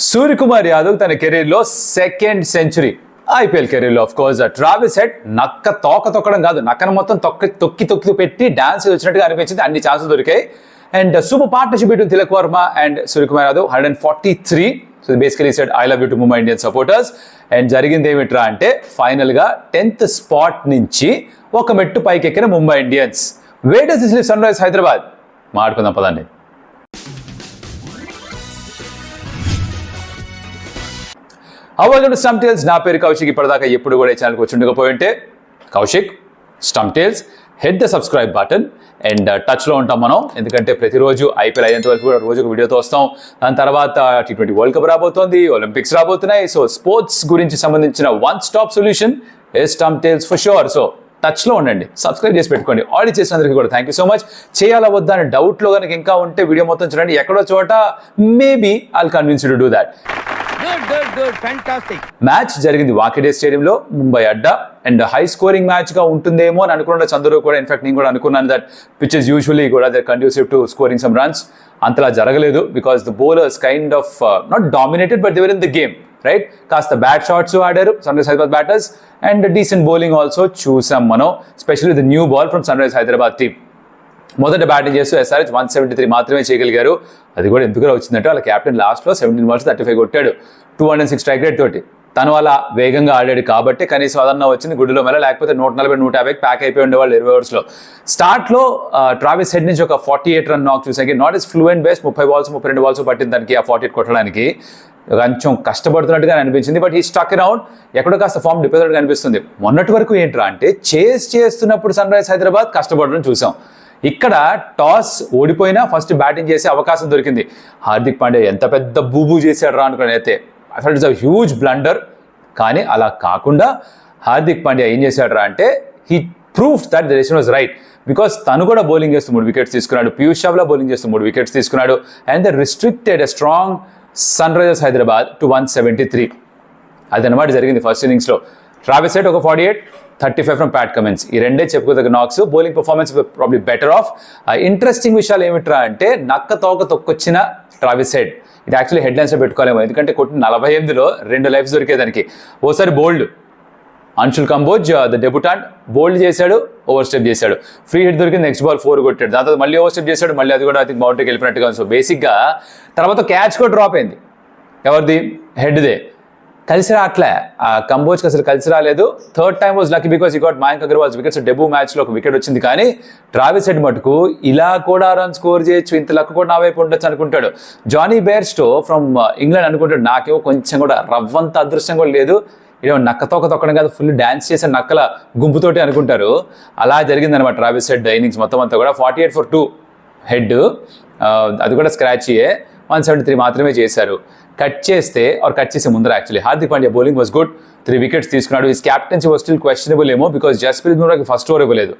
సూర్యకుమార్ యాదవ్ తన కెరీర్లో second century IPL కెరీర్లో ఆఫ్ కోర్స్ ట్రావిస్ హెడ్ నక్క తొక్కడం కాదు, నక్కను మొత్తం తొక్కి పెట్టి డాన్స్ వచ్చినట్టుగా అనిపించింది. అన్ని ఛాన్సులు దొరికాయి. And super partnership between Tilak Varma and Suryakumar Yadav 143. So basically said I love you to Mumbai Indians supporters. And జరిగింది ఏమిట్రా అంటే ఫైనల్గా 10th స్పాట్ నుంచి ఒక మెట్టు పైకెక్కిన Mumbai Indians. Where does this leave sun Risers Hyderabad? మాట్లాడుకుందాం పదండి. Welcome to stump tales. నా పేరు కౌశిక్. ఇప్పటిదాకా ఎప్పుడు కూడా ఈ ఛానల్కి వచ్చి ఉండకపోయి ఉంటే Kaushik Stump Tales hit the subscribe button and టచ్లో ఉంటాం మనం. ఎందుకంటే ప్రతిరోజు ఐపీఎల్ అయ్యేంత వరకు కూడా రోజు ఒక వీడియోతో వస్తాం. దాని తర్వాత T20 వరల్డ్ కప్ రాబోతోంది, ఒలింపిక్స్ రాబోతున్నాయి. సో స్పోర్ట్స్ గురించి సంబంధించిన one stop solution is Stump Tales for sure. So టచ్లో ఉండండి, సబ్స్క్రైబ్ చేసి పెట్టుకోండి. ఆల్రెడీ చేసినందుకు కూడా థ్యాంక్ యూ సో మచ్. చేయాలా వద్దా అని డౌట్లో కనుక ఇంకా ఉంటే వీడియో మొత్తం చూడండి. ఎక్కడో చోట maybe I'll convince you to do that. Match జరిగింది వాకిడే స్టేడియంలో, ముంబై అడ్డా. అండ్ హై స్కోరింగ్ మ్యాచ్ గా ఉంటుందేమో అని అనుకున్న చంద్రు కూడా, ఇన్ఫాక్ట్ నేను కూడా అనుకున్నాను దట్ పిచ్ ఇస్ యూజువల్లీ కూడా they conducive to scoring some runs. అంతలా జరగలేదు because the bowlers kind of not dominated but they were in the game right. కాస్త బ్యాట్ షాట్స్ ఆడారు sun rise Hyderabad batters and decent bowling also చూసాం మనం, specially the new ball from sun rise Hyderabad team. మొదట batting చేస్తూ SRH 173 మాత్రమే చేయగలిగారు. అది కూడా ఎందుకు వచ్చిందంటే వాళ్ళ క్యాప్టెన్ లాస్ట్లో 17 balls 35 కొట్టాడు 206 స్ట్రైక్ రేట్ తోటి. తను అలా వేగంగా ఆడాడు కాబట్టి కనీసం అదన్నా వచ్చింది గుడ్డులో మేళ, లేకపోతే 140-150 ప్యాక్ అయిపోయి ఉండేవాళ్ళు 20 overs. స్టార్ట్లో ట్రావిస్ హెడ్ నుంచి ఒక 48 run నాక్ చూసాకి, not his fluent best. 32 balls పట్టింది దానికి ఆ 48 కొట్టడానికి. కొంచెం కష్టపడుతున్నట్టుగా అనిపించింది. బట్ ఈ స్టక్ అరౌండ్ ఎక్కడో కాస్త ఫామ్ డిపెండెంట్గా అనిపిస్తుంది. మొన్నటి వరకు ఏంట్రా అంటే చేస్ చేస్తున్నప్పుడు సన్ రైజ్ హైదరాబాద్ కష్టపడడం చూసాం. ఇక్కడ టాస్ ఓడిపోయినా ఫస్ట్ బ్యాటింగ్ చేసే అవకాశం దొరికింది. హార్దిక్ పాండ్యా ఎంత పెద్ద బూబూ చేశాడు రా అనుకుని అయితే అసలు ఇట్స్ అ హ్యూజ్ బ్లండర్. కానీ అలా కాకుండా హార్దిక్ పాండ్యా ఏం చేశాడు రా అంటే he proved that the decision was right. Because తను కూడా బౌలింగ్ చేస్తూ 3 wickets తీసుకున్నాడు, పీయూష్ చావ్లా బౌలింగ్ చేస్తూ 3 wickets తీసుకున్నాడు. And the restricted a strong sun Risers Hyderabad to 173. అదనమాట జరిగింది ఫస్ట్ ఇన్నింగ్స్లో. ట్రావిస్ హెడ్ ఒక 48, 35 ఫ్రమ్ ప్యాట్ కమిన్స్. ఈ రెండే చెప్పుకోదగ్గ knocks. Bowling performance probably better off. Interesting విషయాలు ఏమిట్రా అంటే నక్క తొక్కొచ్చిన ట్రావిస్ హెడ్ ఇది యాక్చువల్లీ హెడ్లైన్స్లో పెట్టుకోలేమో, ఎందుకంటే కొట్టిన 48లో 2 lives దొరికేదానికి. ఓసారి bowled Anshul Kamboj the debutant bowled చేశాడు, ఓవర్ స్టెప్ చేశాడు, ఫ్రీ హిట్ దొరికింది, నెక్స్ట్ బాల్ 4 కొట్టాడు. దాని తర్వాత మళ్ళీ ఓవర్ స్టెప్ చేశాడు, మళ్ళీ అది కూడా ఐ థింక్ బౌండరీకి వెళ్ళినట్టుగా. సో బేసిక్గా తర్వాత క్యాచ్ కూడా డ్రాప్ అయింది. ఎవరిది? హెడ్దే. కలిసి రావట్లే, ఆ కంబోజ్కి అసలు కలిసి రాలేదు. Third time was lucky because he got Mayank Agarwal's wickets. Debut మ్యాచ్లో ఒక వికెట్ వచ్చింది. కానీ ట్రావిస్ హెడ్ మటుకు ఇలా కూడా రన్ స్కోర్ చేయొచ్చు, ఇంత లక్ కూడా నా వైపు ఉండొచ్చు అనుకుంటాడు. జానీ బేర్స్టో ఫ్రమ్ ఇంగ్లాండ్ అనుకుంటాడు నాకేమో కొంచెం కూడా రవ్వంత అదృష్టం కూడా లేదు, ఇదేమో నక్క తొక్కడం కాదు ఫుల్ డ్యాన్స్ చేసే నక్కల గుంపుతోటి అనుకుంటారు. అలా జరిగిందనమాట ట్రావిస్ హెడ్ ఇన్నింగ్స్ మొత్తం అంతా కూడా. 48 for 2 హెడ్, అది కూడా స్క్రాచీయే. 173 మాత్రమే చేశారు. కట్ చేసే ముందర actually Hardik Pandya bowling was good, 3 wickets తీసుకున్నాడు. ఈ క్యాప్టెన్సీ వాజ్ స్టిల్ క్వశ్చనబుల్ ఏమో బికాస్ జస్ప్రీత్ బుమ్రాకి ఫస్ట్ ఓవర్ ఇవ్వలేదు,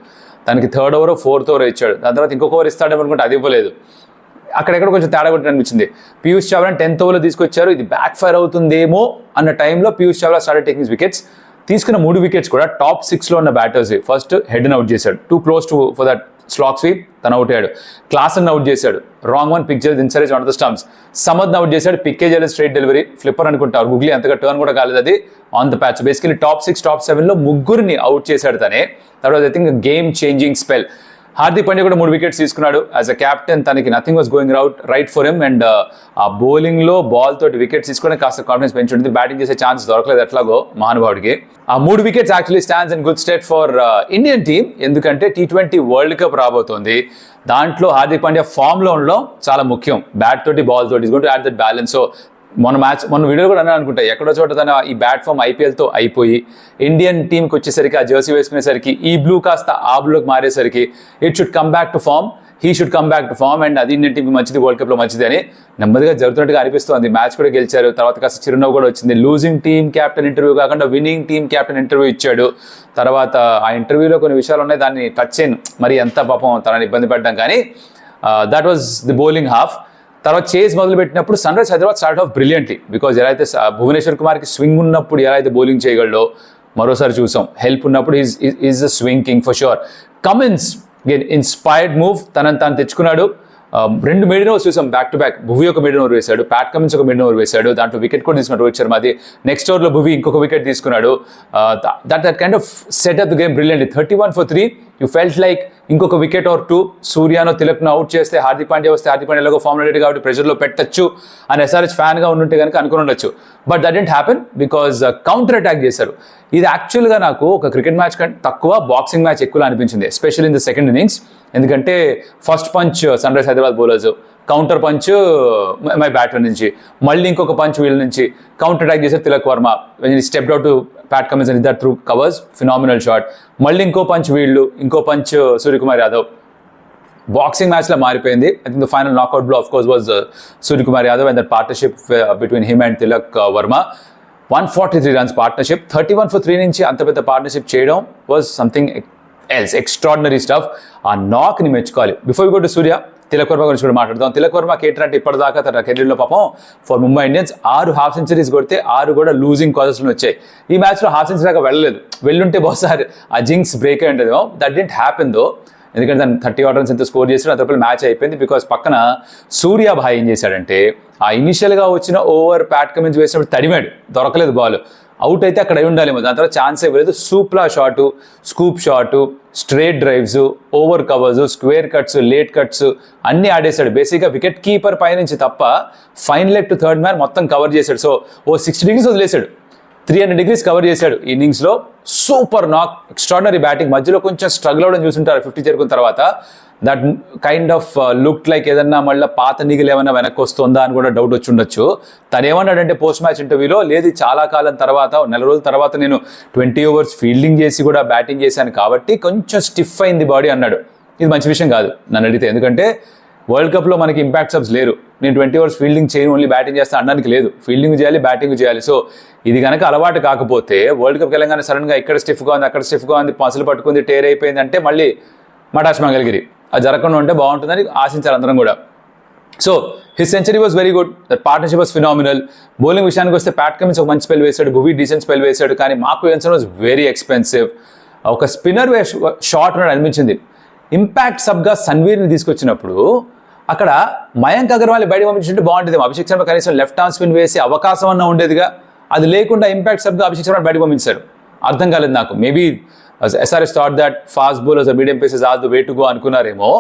తనకి 3rd over 4th over ఇచ్చాడు. దాని తర్వాత ఇంకొక ఓవర్ ఇస్తాడేమో అనుకుంటే అది ఇవ్వలేదు. అక్కడెక్కడ కొంచెం తేడా కొట్టి అనిపించింది. పీయూష్ చావ్లాని 10th over తీసుకొచ్చారు. ఇది బ్యాక్ ఫైర్ అవుతుందేమో అన్న టైంలో Piyush Chawla started taking wickets. తీసుకున్న 3 wickets కూడా టాప్ 6లో ఉన్న బ్యాటర్స్. ఫస్ట్ హెడ్ని అవుట్ చేశాడు, too close to for that slog sweep, తను అవుట్ అయ్యాడు. క్లాసన్ అవుట్ చేశాడు, రాంగ్ వన్, పిక్ చేయలేదు, ఇన్సరేజ్ on the stumps. Samad out చేశాడు, పిక్కే చేయలేదు, స్ట్రైట్ డెలివరీ, ఫ్లిప్పర్ అనుకుంటారు. గుగ్లీ అంతగా టర్న్ కూడా కాలేదు, అది on the patch. Basically top 6 top 7లో ముగ్గురిని అవుట్ చేశాడు తనే. తర్వాత I think game changing spell. Hardik Pandya కూడా 3 wickets తీసుకున్నాడు. యాజ్ అ క్యాప్టెన్ తనకి nothing was going right for him. And ఆ బౌలింగ్లో బాల్ తోటి వికెట్స్ తీసుకుని కాస్త కాన్ఫిడెన్స్ పెంచుంటుంది. బ్యాటింగ్ చేసే ఛాన్స్ దొరకలేదు ఎట్లాగో మహానుభావుడికి. ఆ 3 wickets actually stands in good state for Indian team. ఎందుకంటే T20 వరల్డ్ కప్ రాబోతోంది. దాంట్లో హార్దిక్ పాండ్యా ఫామ్లో ఉండడం చాలా ముఖ్యం. బ్యాట్ తోటి బాల్ తోటి is going to add that balance. So మొన్న వీడియో కూడా అన్నా అనుకుంటా, ఎక్కడో చోట తన ఈ బ్యాట్ ఫామ్ ఐపీఎల్తో అయిపోయి ఇండియన్ టీంకి వచ్చేసరికి ఆ జెర్సీ వేసుకునేసరికి ఈ బ్లూ కాస్త ఆ బ్లూకి మారేసరికి it should come back to form, he should come back to form. And అది ఇండియన్ టీంకి మంచిది, వరల్డ్ కప్లో మంచిది అని నెమ్మదిగా జరుగుతున్నట్టుగా అనిపిస్తుంది. మ్యాచ్ కూడా గెలిచారు. తర్వాత కాస్త చిరునవ్వు కూడా వచ్చింది. లూజింగ్ టీమ్ క్యాప్టెన్ ఇంటర్వ్యూ కాకుండా విన్నింగ్ టీమ్ క్యాప్టెన్ ఇంటర్వ్యూ ఇచ్చాడు. తర్వాత ఆ ఇంటర్వ్యూలో కొన్ని విషయాలు ఉన్నాయి, దాన్ని టచ్ చేయను మరి ఎంత పాపం తనని ఇబ్బంది పడ్డాం. కానీ that was the bowling half. తర్వాత చేజ్ మొదలుపెట్టినప్పుడు sun rise Hyderabad start off brilliantly. Because ఎలా అయితే భువనేశ్వర్ కుమార్కి స్వింగ్ ఉన్నప్పుడు ఎలా అయితే బౌలింగ్ చేయగలడో మరోసారి చూసాం. హెల్ప్ ఉన్నప్పుడు is the swing king for sure. Cummins inspired move, తనని తాను తెచ్చుకున్నాడు. 2 మెయిడెన్ ఓవర్స్ చూసాం బ్యాక్ టు బ్యాక్. భువి ఒక మెయిడెన్ ఓవర్ వేశాడు, ప్యాట్ కమిన్స్ ఒక మెయిడెన్ ఓవర్ వేశాడు, దాంట్లో వికెట్ కూడా తీసుకున్నాడు రోహిత్ శర్మ. అది నెక్స్ట్ ఓవర్లో భువి ఇంకొక వికెట్ తీసుకున్నాడు. That kind of set up the game brilliantly. 31 for 3 you felt like ఇంకొక వికెట్ ఆర్ 2 సూర్యానో తిలక్ను అవుట్ చేస్తే హార్దిక్ పాండ్యా వస్తే హార్దిక్ పాండ్యా ఎలాగో ఫామ్ రెడీ కాబట్టి ప్రెషర్లో పెట్టచ్చు అని ఎస్ఆర్హెచ్ ఫ్యాన్గా ఉంటే కనుక అనుకుని ఉండొచ్చు. But that dent happen because counter attack చేశారు. ఇది యాక్చువల్గా నాకు ఒక క్రికెట్ మ్యాచ్ కంటే తక్కువ బాక్సింగ్ మ్యాచ్ ఎక్కువ అనిపించింది, especially in the second innings. ఎందుకంటే first punch sun rise Hyderabad bowlers, counter punch my batter నుంచి, మళ్ళీ ఇంకొక పంచ్ వీళ్ళ నుంచి కౌంటర్ అటాక్ చేశారు Tilak Varma. Step out to Pat Cummins and that through covers, phenomenal shot. మళ్ళీ ఇంకో పంచ్ వీళ్ళు, ఇంకో పంచ్ సూర్యకుమార్ యాదవ్. బాక్సింగ్ మ్యాచ్లో మారిపోయింది. I think the final knockout blow of course was Suryakumar Yadav and that partnership between him and Tilak Varma. 143 runs partnership. 31 for 3 నుంచి అంత పెద్ద partnership చేయడం was something else, extraordinary stuff. ఆ నాక్ని మెచ్చుకోవాలి. బిఫోర్ వి గో టు సూర్య, తిలక్ వర్మ గురించి కూడా మాట్లాడదాం. తిలక్ వర్మ కేటర్ ఇప్పటిదాకా తన కెరీర్లో పాపం for Mumbai Indians 6 half centuries కొడితే 6 కూడా లూజింగ్ కాజెస్లో వచ్చాయి. ఈ మ్యాచ్లో హాఫ్ సెంచరీ దాకా వెళ్ళలేదు. వెళ్ళుంటే బహుశా ఆ జింక్స్ బ్రేక్ అయి ఉంటుందేమో. దట్ డెంట్ హ్యాపెన్ దో, ఎందుకంటే దాన్ని 30 runs ఎంత స్కోర్ చేసాడు, అంత మ్యాచ్ అయిపోయింది. బికాస్ పక్కన సూర్య భాయ్ ఏం చేశాడంటే ఆ ఇనిషియల్గా వచ్చిన ఓవర్ ప్యాట్ కమిన్స్ వేసినప్పుడు తడిమాడు, దొరకలేదు బాల్, అవుట్ అయితే అక్కడ అయి ఉండాలేమో. దాని తర్వాత ఛాన్స్ ఇవ్వలేదు. సూప్లా shot, scoop shot, straight drives, over covers, square cuts, late cuts అన్నీ ఆడేశాడు. బేసిక్గా వికెట్ కీపర్ పైనుంచి తప్ప fine leg to third man మొత్తం కవర్ చేశాడు. సో 60 degrees వదిలేశాడు, 300 degrees కవర్ చేశాడు ఈ ఇన్నింగ్స్లో. సూపర్ నాక్, ఎక్స్ట్రాడినరీ బ్యాటింగ్. మధ్యలో కొంచెం స్ట్రగుల్ అవ్వడం చూసుంటారు 50 చేరుకున్న తర్వాత. That kind of look like ఏదన్నా మళ్ళీ పాత నిగులు ఏమన్నా వెనక్కి వస్తుందా అని కూడా డౌట్ వచ్చి ఉండొచ్చు. తను ఏమన్నాడంటే పోస్ట్ మ్యాచ్ ఇంటర్వ్యూలో, లేదు చాలా కాలం తర్వాత, నెల రోజుల తర్వాత నేను 20 overs ఫీల్డింగ్ చేసి కూడా బ్యాటింగ్ చేశాను కాబట్టి కొంచెం స్టిఫ్ అయింది బాడీ అన్నాడు. ఇది మంచి విషయం కాదు నన్ను అడిగితే, ఎందుకంటే వరల్డ్ కప్లో మనకి ఇంపాక్ట్ సబ్స్ లేరు. నేను 20 overs ఫీల్డింగ్ చేయను, ఓన్లీ బ్యాటింగ్ చేస్తాను అనడానికి లేదు. ఫీల్డింగ్ చేయాలి, బ్యాటింగ్ చేయాలి. సో ఇది కనుక అలవాటు కాకపోతే వరల్డ్ కప్కి వెళ్ళగానే సడన్గా ఇక్కడ స్టిఫ్గా ఉంది, అక్కడ స్టిఫ్గా ఉంది, పసులు పట్టుకుంది, టేర్ అయిపోయింది అంటే మళ్ళీ మటాష్ మంగళగిరి. అది జరగకుండా ఉంటే బాగుంటుందని ఆశించారు అందరం కూడా. So his century was very good, that partnership was phenomenal. Bowling విషయానికి వస్తే ప్యాట్ కమిన్స్ ఒక మంచి స్పెల్ వేశాడు, భువి డీసెంట్ స్పెల్ వేశాడు, కానీ mark Williamson was very expensive. ఒక స్పిన్నర్ షార్ట్ ఉన్నాడు అనిపించింది. ఇంపాక్ట్ సబ్గా సన్వీర్ని తీసుకొచ్చినప్పుడు అక్కడ మయాంక్ అగర్వాల్ బయట పంపించుంటే బాగుంటుంది. అభిషేక్ శర్మ కనీసం లెఫ్ట్ ఆర్మ్ స్పిన్ వేసి అవకాశం అన్న ఉండేదిగా. అది లేకుండా ఇంపాక్ట్ సబ్గా అభిషేక్ శర్మ బయట పంపించారు. అర్థం కాలేదు నాకు. Maybe SRH thought that fast bowlers medium pacers are the way to go అనుకున్నారేమో.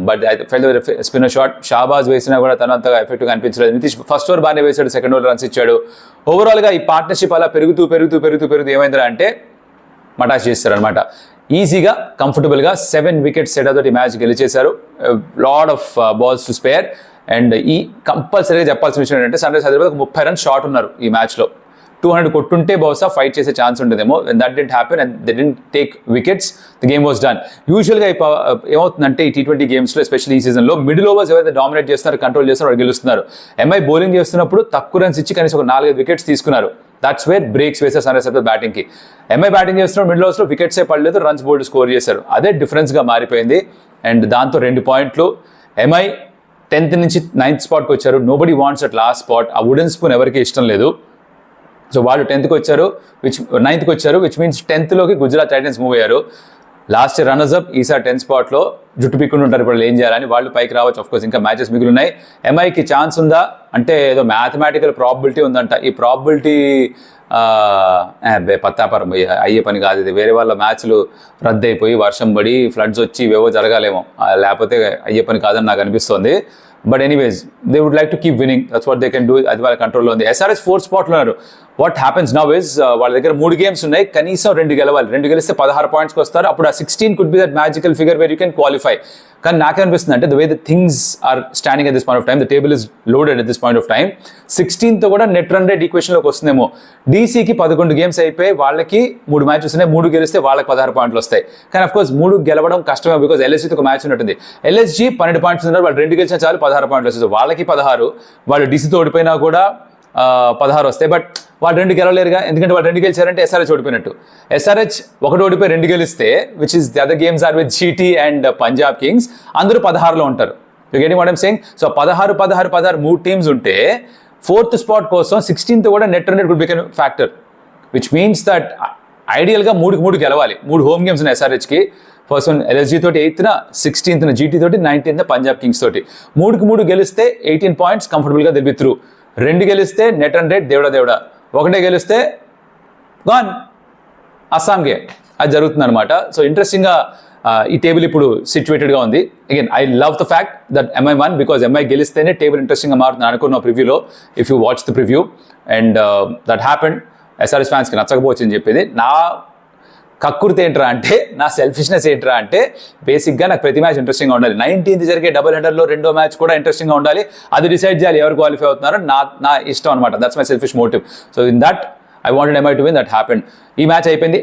But I felt spinner shot. Shahbaz వేసినా కూడా తను అంతగా ఎఫెక్ట్గా అనిపించలేదు. నితీష్ ఫస్ట్ ఓవర్ బాగానే వేశాడు, సెకండ్ ఓవర్ రన్స్ ఇచ్చాడు. ఓవరాల్గా ఈ పార్ట్నర్షిప్ అలా పెరుగుతూ ఏమైందిరా అంటే మటాష్ చేస్తారు అనమాట. ఈజీగా కంఫర్టబుల్గా 7 wickets సెట్ అవుట్ ఈ మ్యాచ్ గెలిచేశారు. Lot of balls to spare. And ఈ కంపల్సరీగా చెప్పాల్సిన విషయం ఏంటంటే sun rise Hyderabad 30 runs short ఉన్నారు ఈ మ్యాచ్లో. 200 కొట్టుంటే బహుశా ఫైట్ చేసే ఛాన్స్ ఉంటుందేమో. That dent happen and they didn't take wickets. The game was done. యూజువల్గా ఏమవుతుందంటే ఈ T20 గేమ్స్లో ఎస్పెషల్లీ ఈ సీజన్లో మిడిల్ ఓవర్స్ ఎవరైతే డామినేట్ చేస్తున్నారు, కంట్రోల్ చేస్తున్నారు, వాళ్ళు గెలుస్తున్నారు. ఎంఐ బౌలింగ్ చేస్తున్నప్పుడు తక్కువ రన్స్ ఇచ్చి కనీసం ఒక 4-5 wickets తీసుకున్నారు. దట్స్ వేర్ బ్రేక్స్ వేశారు సన్ రైజ్ హైదరాబాద్ బ్యాటింగ్కి. ఎంఐ బ్యాటింగ్ చేస్తున్నారు, మిడిల్ ఓవర్స్లో వికెట్సే పడలేదు, రన్స్ బోల్డ్ స్కోర్ చేశారు. అదే డిఫరెన్స్గా మారిపోయింది. అండ్ దాంతో 2 points. ఎంఐ 10th నుంచి 9th spotకి వచ్చారు. Nobody wants at last spot. ఆ వుడెన్ స్పూన్ ఎవరికి ఇష్టం లేదు. సో వాళ్ళు 10th వచ్చారు, 9th వచ్చారు, which means 10th Gujarat Titans move అయ్యారు. లాస్ట్ ఇయర్ రన్నర్స్ అప్, ఈసారి 10th spotలో జుట్టు పీక్కుంటూ ఉంటారు. ఇప్పుడు ఏం చేయాలని వాళ్ళు పైకి రావచ్చు. ఆఫ్కోర్స్ ఇంకా మ్యాచెస్ మిగిలి ఉన్నాయి. ఎంఐకి ఛాన్స్ ఉందా అంటే ఏదో మ్యాథమెటికల్ ప్రాబిలిటీ ఉందంట. ఈ ప్రాబిలిటీ పత్తాపరం అయ్యే పని కాదు. ఇది వేరే వాళ్ళ మ్యాచ్లు రద్దయిపోయి వర్షం పడి ఫ్లడ్స్ వచ్చి ఇవేవో జరగాలేమో, లేకపోతే అయ్యే పని కాదని నాకు అనిపిస్తుంది. But anyways they would like to keep winning. That's what they can do. అది వాళ్ళ కంట్రోల్లో ఉంది. ఎస్ఆర్ఎస్ 4th spotలో ఉన్నారు. వాట్ హ్యాపెన్స్ నౌ ఇస్ వాళ్ళ దగ్గర 3 games ఉన్నాయి, కనీసం 2 గెలవాలి. 2 గెలిస్తే 16 pointsకి వస్తారు. అప్పుడు ఆ 16 could be that magical figure where you can qualify. కానీ నాకేమనిపిస్తుంది అంటే the way the things are standing at this point of time, the table is loaded at this point of time. 16th కూడా నెట్ రన్ రేట్ ఈక్వేషన్లోకి వస్తుందేమో. డీసీకి 11 games అయిపోయి వాళ్ళకి 3 matches ఉన్నాయి. 3 గెలిస్తే వాళ్ళకి 16 points వస్తాయి. కానీ అఫ్కోర్స్ 3 గెలవడం కష్టమే, బికాజ్ ఎల్ఎస్జీతో ఒక మ్యాచ్ ఉంటుంది. ఎల్ఎస్జీ 12 points ఉన్నారు, వాళ్ళు 2 గెలిచినా చాలు 16 points వస్తాయి. వాళ్ళకి 16, వాళ్ళు డీసీతో ఓడిపోయినా కూడా 16 వస్తాయి. బట్ వాళ్ళు 2 గెలవలేరుగా, ఎందుకంటే వాళ్ళు 2 గెలిచారంటే ఎస్ఆర్హెచ్ ఓడిపోయినట్టు. ఎస్ఆర్హెచ్ 1 ఓడిపోయి 2 గెలిస్తే, which is the other games are with GT and Punjab Kings, అందరూ 16లో ఉంటారు. You getting what I'm saying? So 16 3 teams ఉంటే 4th spot కోసం 16th కూడా net run rate could become factor, which means that ఐడియల్గా 3 గెలవాలి. 3 home games ఉన్నాయి ఎస్ఆర్హెచ్కి. First one LSG తోటి 8th, 16th జీటీ తోటి, 19th పంజాబ్ కింగ్స్ తోటి. 3 గెలిస్తే 18 points కంఫర్టబుల్గా దిల్ బి త్రూ. 2 గెలిస్తే నెట్ రన్ రేట్ దేవుడా. 1 గెలిస్తే గాన్ అస్సాంగే. అది జరుగుతుంది అనమాట. సో ఇంట్రెస్టింగ్గా ఈ టేబుల్ ఇప్పుడు సిచ్యువేటెడ్గా ఉంది. Again I love the fact that MI won because MI గెలిస్తేనే టేబుల్ ఇంట్రెస్టింగ్గా మారుతుంది అనుకున్న ప్రివ్యూలో, if you watch the preview. And that happened. SRH ఫ్యాన్స్కి నచ్చకపోవచ్చు అని చెప్పేది. నా కక్కుర్తి ఏంట్రా అంటే, నా సెల్ఫిష్నెస్ ఏంట్రా అంటే, బేసిక్గా నాకు ప్రతి మ్యాచ్ ఇంట్రెస్టింగ్గా ఉండాలి. 19th జరిగే డబుల్ హెడర్లో 2వ మ్యాచ్ కూడా ఇంట్రెస్టింగ్గా ఉండాలి. అది డిసైడ్ చేయాలి ఎవరు క్వాలిఫై అవుతున్నారో. నా ఇష్టం అనమాట. That's my selfish motive. So in that I wanted MI to win. That happened. ఈ మ్యాచ్ అయిపోయింది,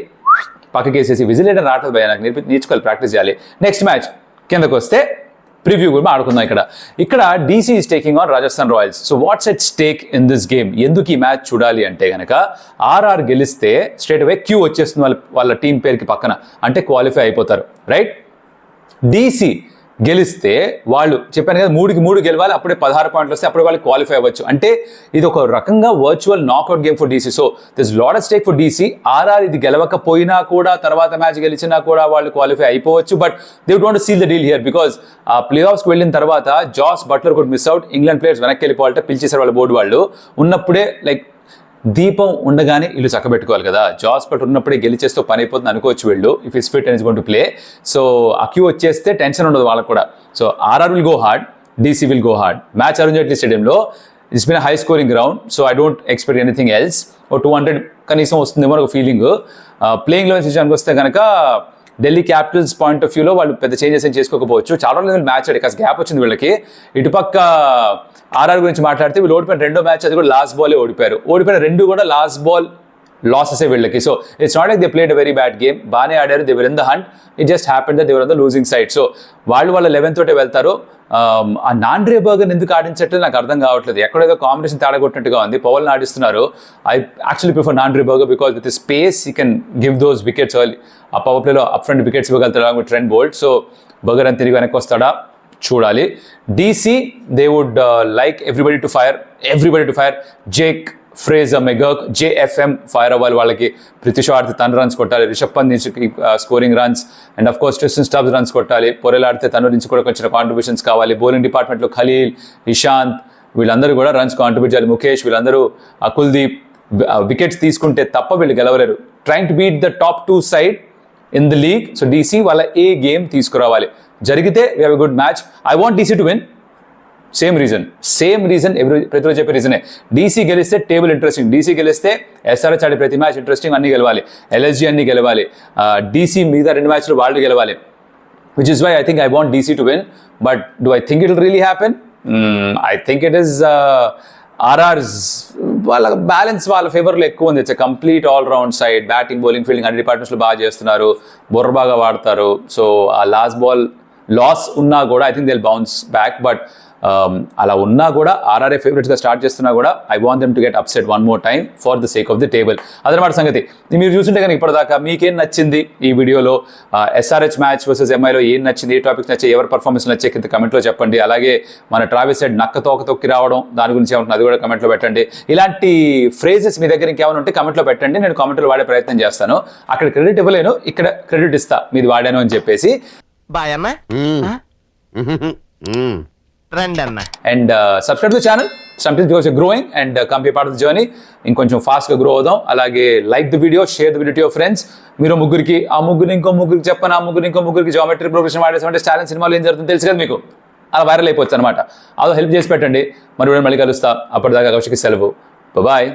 పక్కకి వేసేసి విజిలేటర్ రావట్లేదు భయ, నాకు నేర్చుకోవాలి, ప్రాక్టీస్ చేయాలి. నెక్స్ట్ మ్యాచ్ కిందకు వస్తే ప్రివ్యూ కూడా ఆడుకుందాం. ఇక్కడ DC is taking on Rajasthan Royals. So what's at stake in this game? ఎందుకు ఈ మ్యాచ్ చూడాలి అంటే కనుక, ఆర్ఆర్ గెలిస్తే స్ట్రేట్ అవే క్యూ వచ్చేస్తుంది వాళ్ళ టీం పేరుకి పక్కన, అంటే క్వాలిఫై అయిపోతారు, రైట్? డీసీ గెలిస్తే వాళ్ళు చెప్పాను కదా 3 గెలవాలి, అప్పుడే 16 పాయింట్లు వస్తే అప్పుడే వాళ్ళు క్వాలిఫై అవ్వచ్చు. అంటే ఇది ఒక రకంగా virtual knockout game for DC. So this lot of stake for DC. RR ఇది గెలవకపోయినా కూడా, తర్వాత మ్యాచ్ గెలిచినా కూడా వాళ్ళు క్వాలిఫై అయిపోవచ్చు. But they would want to seal the deal here because ఆ ప్లే ఆఫ్స్కి వెళ్ళిన తర్వాత Jos Buttler could miss out. England players వెనక్కి వెళ్ళిపోవాలంటే పిలిచేశారు వాళ్ళ బోర్డు వాళ్ళు. ఉన్నప్పుడే లైక్ దీపం ఉండగానే ఇల్లు చక్కబెట్టుకోవాలి కదా. జాస్ బట్లర్ ఉన్నప్పుడే గెలిచేస్తూ పని అయిపోతుంది అనుకోవచ్చు వీళ్ళు, if is fit and is going to play. So ఆ క్యూ వచ్చేస్తే టెన్షన్ ఉండదు వాళ్ళకు కూడా. So RR will go hard, DC will go hard. Match Arun Jaitley స్టేడియంలో. It's been high scoring ground, so I don't expect anything else. ఓ 200 కనీసం వస్తుందేమో ఒక ఫీలింగ్. ప్లేయింగ్ లెవెన్ విషయానికి వస్తే కనుక ఢిల్లీ క్యాపిటల్స్ పాయింట్ ఆఫ్ వ్యూలో వాళ్ళు పెద్ద చేంజెస్ ఏం చేసుకోకపోవచ్చు. చాలా రోజులు మ్యాచ్ ఆడి కాస్త గ్యాప్ వచ్చింది వీళ్ళకి. ఇటుపక్క ఆర్ఆర్ గురించి మాట్లాడితే వీళ్ళు ఓడిపోయిన 2వ మ్యాచ్ అది కూడా లాస్ట్ బాలే ఓడిపోయారు. ఓడిపోయిన 2 కూడా లాస్ట్ బాల్ లాసెసే వీళ్ళకి. So it's not like they played a very bad game. బాగానే ఆడారు, they were in the hunt. It just happened that they were on the losing side. So వాళ్ళ 11th తోటే వెళ్తారు. ఆ నాండ్రే బర్గర్ ఎందుకు ఆడించట్లేదు నాకు అర్థం కావట్లేదు. ఎక్కడేదో కాంబినేషన్ తేడా కొట్టినట్టుగా ఉంది. పవల్ని ఆడిస్తున్నారు. I actually prefer Nandre Burger because with pace you can give those wickets early. ఆ పవర్ ప్లేలో అప్ ఫ్రంట్ వికెట్స్ ఇవ్వగలుగుతారు along with Trent Boult. So Burger అని తిరిగి వెనక్కి వస్తాడా చూడాలి. DC they would like everybody to fire. Jake, Fraser, McGurk, JFM fire అవ్వాలి వాళ్ళకి. ప్రితిష్ ఆడితే తను రన్స్ కొట్టాలి. రిషబ్ పంత్ నుంచి scoring runs and of course Tristan Stubbs runs కొట్టాలి. పొరెల్ ఆడితే తను నుంచి కూడా కొంచెం కాంట్రిబ్యూషన్స్ కావాలి. బౌలింగ్ డిపార్ట్మెంట్లో ఖలీల్, ఇషాంత్ వీళ్ళందరూ కూడా రన్స్ కాంట్రిబ్యూట్ చేయాలి. ముఖేష్ వీళ్ళందరూ, కుల్దీప్ వికెట్స్ తీసుకుంటే తప్ప వీళ్ళు గెలవలేరు. Trying to beat the top 2 side in the league. So DC వాళ్ళ ఏ గేమ్ తీసుకురావాలి. జరిగితే we have a good match. I want DC to win. Same reason ప్రతిరోజు చెప్పే రీజనే. డీసీ గెలిస్తే టేబుల్ ఇంట్రెస్టింగ్. డీసీ గెలిస్తే ఎస్ఆర్హెచ్ ఆడే ప్రతి మ్యాచ్ ఇంట్రెస్టింగ్, అన్ని గెలవాలి. ఎల్ఎస్జీ అన్ని గెలవాలి. డీసీ మిగతా 2 మ్యాచ్లు వాళ్ళు గెలవాలి. Which is why I think I want DC to win. But do I think it will really happen? I think it is RR's వాళ్ళ బ్యాలెన్స్ వాళ్ళ ఫేవర్లో ఎక్కువ ఉంది. It's complete all round side. Batting, bowling, fielding అన్ని డిపార్ట్మెంట్స్లో బాగా చేస్తున్నారు. బుర్ర బాగా వాడతారు. సో ఆ లాస్ట్ బాల్ లాస్ ఉన్నా కూడా I think they will bounce back. But అలా ఉన్నా కూడా ఆర్ఆర్ఏ ఫేవరెట్స్గా స్టార్ట్ చేస్తున్నా కూడా I want them to get upset one more time for the sake of the table. అదనమాట సంగతి. మీరు చూస్తుంటే కనుక ఇప్పటిదాకా మీకేం నచ్చింది ఈ వీడియోలో? ఎస్ఆర్హెచ్ మ్యాచ్ వర్సెస్ ఎంఐలో ఏం నచ్చింది, ఏ టాపిక్స్ నచ్చాయి, ఎవరి పర్ఫార్మెన్స్ నచ్చే కింద కమెంట్లో చెప్పండి. అలాగే మన ట్రావిస్ హెడ్ నక్క తోక తొక్కి రావడం దాని గురించి ఏమంటుంది అది కూడా కమెంట్లో పెట్టండి. ఇలాంటి ఫ్రేజెస్ మీ దగ్గర ఇంకేమైనా ఉంటే కమెంట్లో పెట్టండి. నేను కమెంట్లో వాడే ప్రయత్నం చేస్తాను. అక్కడ క్రెడిట్ ఇవ్వలేను, ఇక్కడ క్రెడిట్ ఇస్తా మీది వాడాను అని చెప్పేసి. బాయ్ అన్న. And subscribe to the channel sometimes because you're growing and come be a part of the journey. ఇంకొంచెం ఫాస్ట్గా గ్రో అవుదాం. అలాగే like the video, share the video to your friends. మీరు ముగ్గురికి, ఆ ముగ్గురు ఇంకో ముగ్గురికి చెప్పను, ఆ ముగ్గురు ఇంకో ముగ్గురికి జామెట్రీ ప్రోగ్రెషన్ వాడేసామంటే స్టాలిన్ సినిమాలో ఏం జరుగుతుందో తెలుసు కదా మీకు. అలా వైరల్ అయిపోవచ్చు అనమాట. అదో హెల్ప్ చేసి పెట్టండి. మరి మళ్ళీ కలుస్తా. అప్పటిదాకా కౌశిక్ సెలవు. బాయ్.